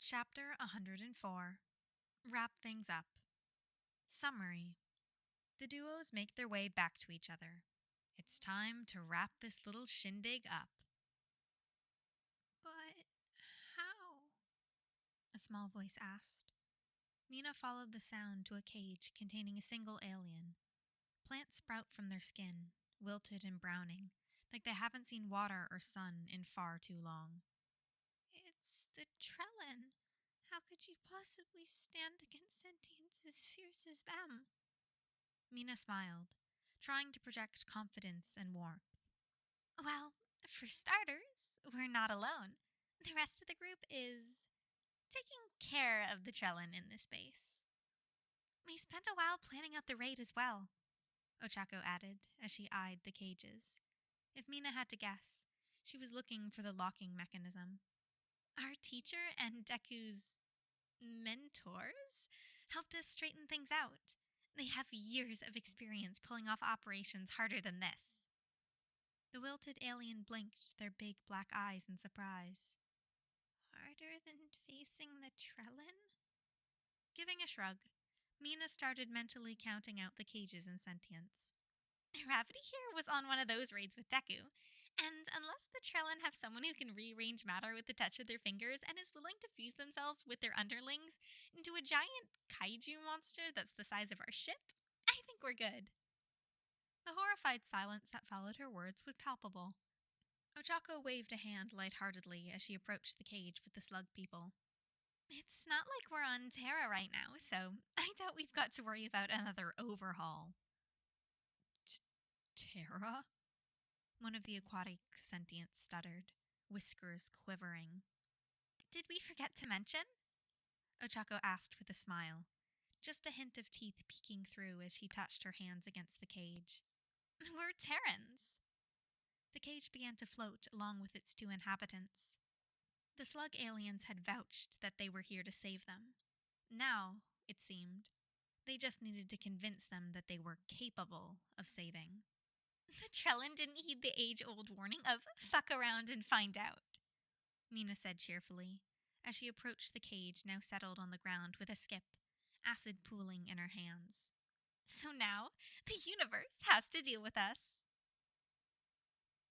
Chapter 104. Wrap Things Up. Summary. The duos make their way back to each other. It's time to wrap this little shindig up. But how? A small voice asked. Mina followed the sound to a cage containing a single alien. Plants sprout from their skin, wilted and browning, like they haven't seen water or sun in far too long. It's the Trellin. How could you possibly stand against sentience as fierce as them? Mina smiled, trying to project confidence and warmth. Well, for starters, we're not alone. The rest of the group is taking care of the Trellin in this base. We spent a while planning out the raid as well, Ochako added as she eyed the cages. If Mina had to guess, she was looking for the locking mechanism. Our teacher and Deku's mentors helped us straighten things out. They have years of experience pulling off operations harder than this. The wilted alien blinked their big black eyes in surprise. Harder than facing the Trellin? Giving a shrug, Mina started mentally counting out the cages in sentience. Gravity here was on one of those raids with Deku, and unless the Trellin have someone who can rearrange matter with the touch of their fingers and is willing to fuse themselves with their underlings into a giant kaiju monster that's the size of our ship, I think we're good. The horrified silence that followed her words was palpable. Ochako waved a hand lightheartedly as she approached the cage with the slug people. It's not like we're on Terra right now, so I doubt we've got to worry about another overhaul. Terra? One of the aquatic sentients stuttered, whiskers quivering. Did we forget to mention? Ochako asked with a smile, just a hint of teeth peeking through as she touched her hands against the cage. We're Terrans. The cage began to float along with its two inhabitants. The slug aliens had vouched that they were here to save them. Now, it seemed, they just needed to convince them that they were capable of saving. The Trellin didn't heed the age-old warning of fuck around and find out, Mina said cheerfully, as she approached the cage now settled on the ground with a skip, acid pooling in her hands. So now, the universe has to deal with us.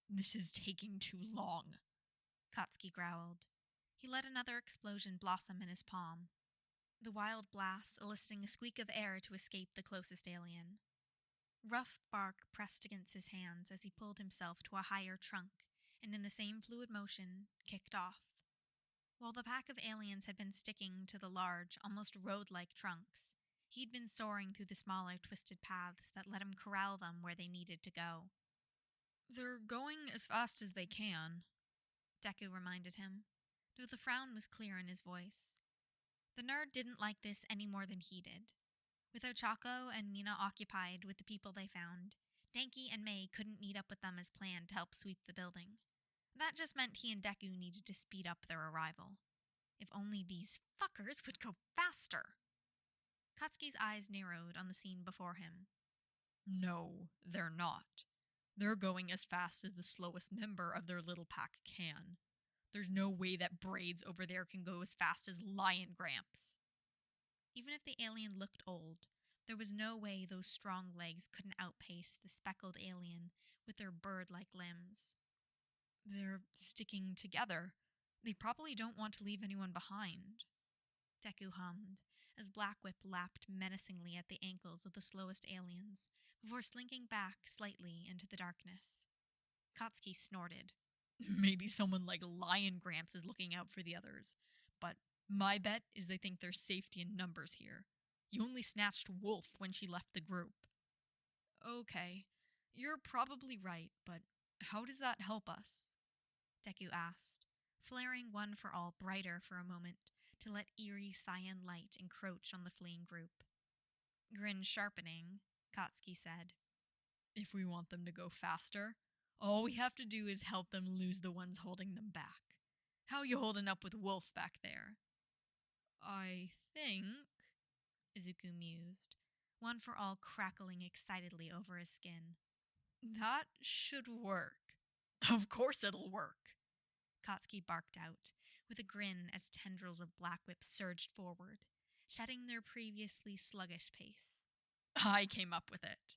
This is taking too long, Katsuki growled. He let another explosion blossom in his palm, the wild blast eliciting a squeak of air to escape the closest alien. Rough bark pressed against his hands as he pulled himself to a higher trunk and in the same fluid motion, kicked off. While the pack of aliens had been sticking to the large, almost road-like trunks, he'd been soaring through the smaller, twisted paths that let him corral them where they needed to go. They're going as fast as they can, Deku reminded him, though the frown was clear in his voice. The nerd didn't like this any more than he did. With Ochako and Mina occupied with the people they found, Denki and Mei couldn't meet up with them as planned to help sweep the building. That just meant he and Deku needed to speed up their arrival. If only these fuckers would go faster! Katsuki's eyes narrowed on the scene before him. No, they're not. They're going as fast as the slowest member of their little pack can. There's no way that Braids over there can go as fast as Lion Gramps. Even if the alien looked old, there was no way those strong legs couldn't outpace the speckled alien with their bird-like limbs. They're sticking together. They probably don't want to leave anyone behind. Deku hummed, as Black Whip lapped menacingly at the ankles of the slowest aliens, before slinking back slightly into the darkness. Katsuki snorted. Maybe someone like Lion Gramps is looking out for the others, but my bet is they think there's safety in numbers here. You only snatched Wolf when she left the group. Okay, you're probably right, but how does that help us? Deku asked, flaring one for all brighter for a moment to let eerie cyan light encroach on the fleeing group. Grin sharpening, Katsuki said, If we want them to go faster, all we have to do is help them lose the ones holding them back. How you holding up with Wolf back there? I think, Izuku mused, one for all crackling excitedly over his skin. That should work. Of course it'll work, Katsuki barked out, with a grin as tendrils of black whip surged forward, shedding their previously sluggish pace. I came up with it.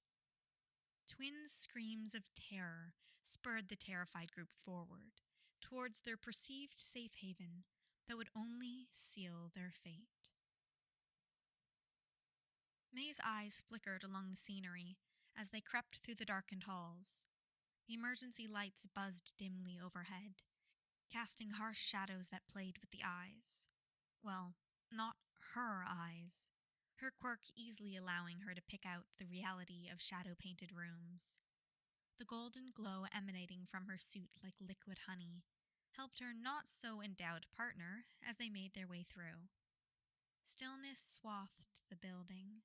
Twin screams of terror spurred the terrified group forward, towards their perceived safe haven that would only seal their fate. Mei's eyes flickered along the scenery as they crept through the darkened halls. The emergency lights buzzed dimly overhead, casting harsh shadows that played with the eyes. Well, not her eyes. Her quirk easily allowing her to pick out the reality of shadow-painted rooms. The golden glow emanating from her suit like liquid honey helped her not-so-endowed partner as they made their way through. Stillness swathed the building,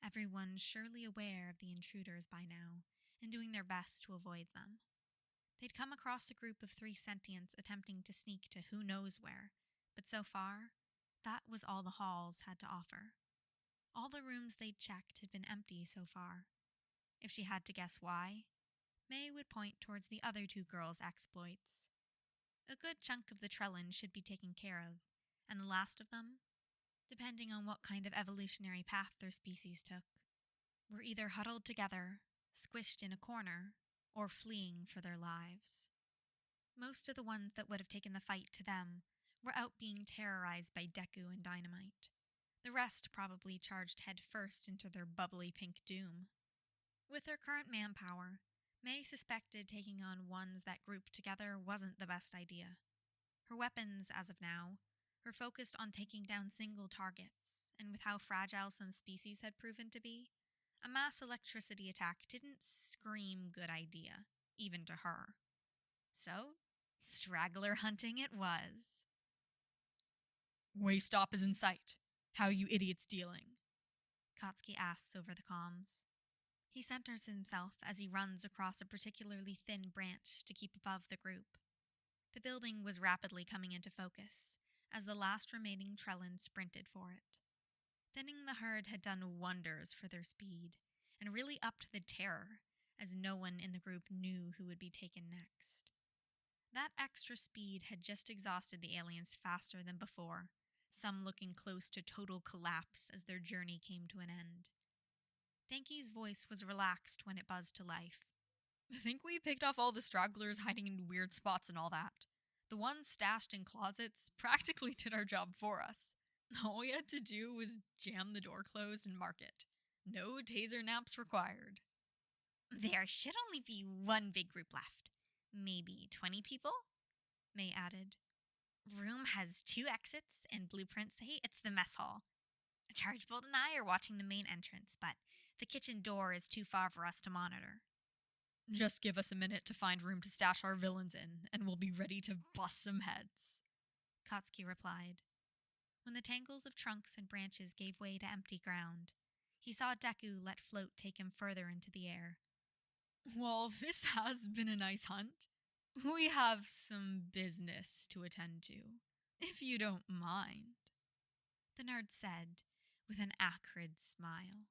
everyone surely aware of the intruders by now and doing their best to avoid them. They'd come across a group of 3 sentients attempting to sneak to who knows where, but so far, that was all the halls had to offer. All the rooms they'd checked had been empty so far. If she had to guess why, Mei would point towards the other 2 girls' exploits. A good chunk of the Trellin should be taken care of, and the last of them, depending on what kind of evolutionary path their species took, were either huddled together, squished in a corner, or fleeing for their lives. Most of the ones that would have taken the fight to them were out being terrorized by Deku and Dynamite. The rest probably charged headfirst into their bubbly pink doom. With her current manpower, Mei suspected taking on ones that grouped together wasn't the best idea. Her weapons, as of now, were focused on taking down single targets, and with how fragile some species had proven to be, a mass electricity attack didn't scream good idea, even to her. So, straggler hunting it was. Way stop is in sight. How you idiots dealing? Katsuki asks over the comms. He centers himself as he runs across a particularly thin branch to keep above the group. The building was rapidly coming into focus as the last remaining Trellin sprinted for it. Thinning the herd had done wonders for their speed, and really upped the terror, as no one in the group knew who would be taken next. That extra speed had just exhausted the aliens faster than before, some looking close to total collapse as their journey came to an end. Denki's voice was relaxed when it buzzed to life. Think we picked off all the stragglers hiding in weird spots and all that. The ones stashed in closets practically did our job for us. All we had to do was jam the door closed and mark it. No taser naps required. There should only be one big group left. Maybe 20 people? Mei added. Room has 2 exits, and blueprints say it's the mess hall. Chargebolt and I are watching the main entrance, but the kitchen door is too far for us to monitor. Just give us a minute to find room to stash our villains in, and we'll be ready to bust some heads, Katsuki replied. When the tangles of trunks and branches gave way to empty ground, he saw Deku let float take him further into the air. Well, this has been a nice hunt. We have some business to attend to, if you don't mind, the nerd said with an acrid smile.